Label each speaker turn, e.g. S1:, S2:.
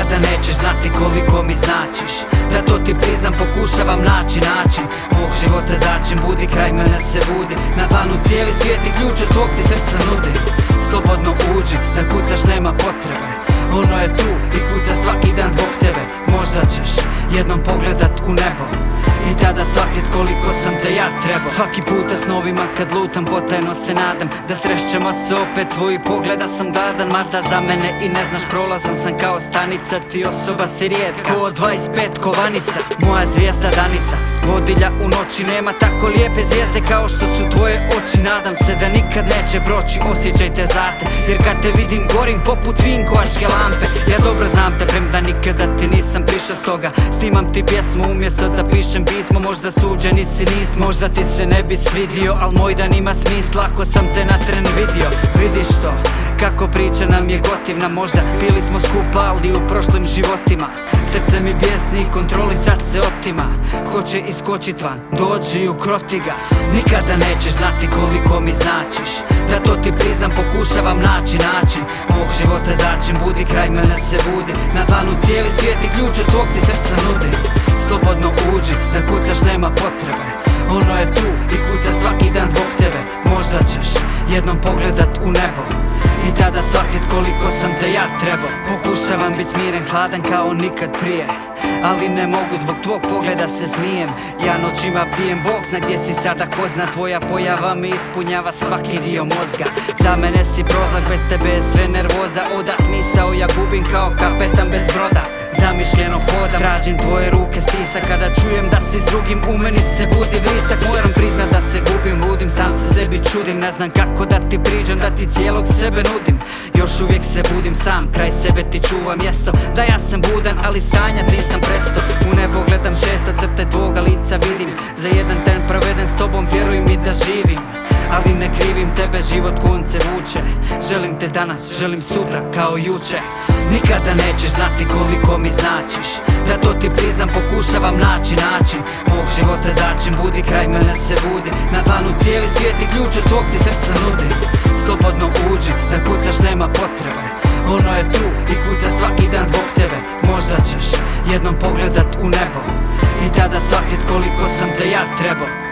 S1: Nikada nećeš znati koliko mi značiš, da to ti priznam, pokušavam naći način mog života začin, budi kraj mene se budi. Na dlanu cijeli svijet i ključ od svog ti srca nudi. Slobodno uđi, da kucaš nema potrebe, ono je tu i kuca svaki dan zbog tebe. Možda ćeš jednom pogledat u nebo i tada shvatit koliko sam te ja trebao. Svaki puta s novima kad lutam potajno se nadam da srećemo se opet, tvoji pogleda sam gladan. Mada za mene i ne znaš, prolazan sam kao stanica, ti osoba si rijetka, ko 25 kovanica. Moja zvijezda Danica, vodilja u noći, nema tako lijepe zvijezde kao što su tvoje oči. Nadam se da nikad neće proći, osjećaj te zate, jer kad te vidim gorim poput vinkovačke lampe. Ja dobro znam te, premda nikada ti nisam prišao, stoga snimam ti pjesmu umjesto da pišem pismo. Možda suđeni si nis, možda ti se ne bi svidio, al moj dan ima smisla ako sam te na tren vidio. Vidiš to, kako priča nam je gotivna, možda bili smo skupa ali u prošlim životima. Srce mi bijesni i kontroli sad se otima, hoće iskočit van, dođi i ukroti ga. Nikada nećeš znati koliko mi značiš, da to ti priznam, pokušavam naći način mog života začin, budi kraj mene se budi. Na dlanu cijeli svijet i ključ od svog ti srca nudi. Slobodno uđi, da kucaš nema potrebe, ono je tu i kuca svaki dan zbog tebe. Možda ćeš jednom pogledat u nebo i tada shvatit koliko sam te ja trebao. Pokušavam bit smiren, hladan kao nikad prije, ali ne mogu, zbog tvog pogleda se smijem. Ja noćima pijem, Bog zna gdje si sada, ko zna, tvoja pojava mi ispunjava svaki dio mozga. Za mene si prozak, bez tebe je sve nervoza, oda smisao ja gubim kao kapetan bez broda. Zamišljeno hodam, tražim tvoje ruke stisak, kada čujem da si s drugim u meni se budi vrisak. Moram priznat da se gubim, ludim, sam se sebi čudim, ne znam kako da ti priđem, da ti cijelog sebe nudim. Još uvijek se budim sam, kraj sebe ti čuvam mjesto, da ja sam budan ali sanjat nisam presto. U nebo gledam često, crte tvoga lica vidim, za jedan tren proveden s tobom vjeruj mi da živim. Ali ne krivim tebe, život konce vuče, želim te danas, želim sutra kao juče. Nikada nećeš znati koliko mi značiš, da to ti priznam, pokušavam naći način mog života začin, budi kraj mene se budi. Na dlanu cijeli svijet i ključ od svog ti srca nudi. Slobodno uđi, da kucaš nema potrebe, ono je tu i kuca svaki dan zbog tebe. Možda ćeš jednom pogledat u nebo i tada shvatit koliko sam te ja trebao.